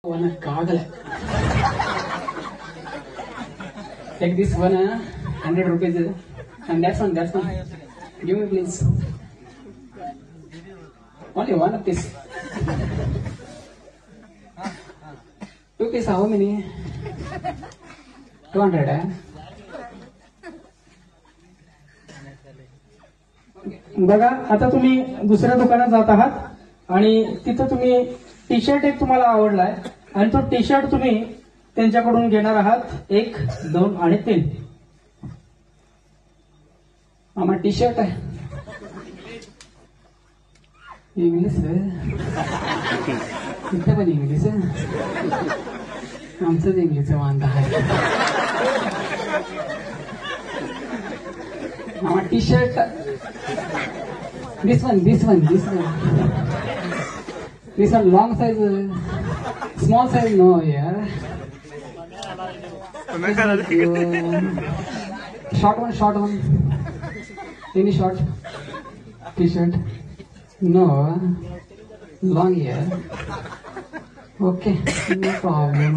Kagala. Take this one, 100 rupees, and that's one. Give me please. Only one of this. Two piece, how many? 200, बघा आता तुम्ही दुसऱ्या दुकानात जात आहात आणि तिथं तुम्ही टी शर्ट एक तुम्हाला आवडलाय आणि तो टी शर्ट तुम्ही त्यांच्याकडून घेणार आहात 1, 2 आणि 3. मामा टी शर्ट आहे इंग्लिश इथं पण इंग्लिश आमचंच इंग्लिशचा वांदा आहे. मामा T shirt this one long size, small size no yaar. Short one any short t-shirt no long yaar. Okay, no problem.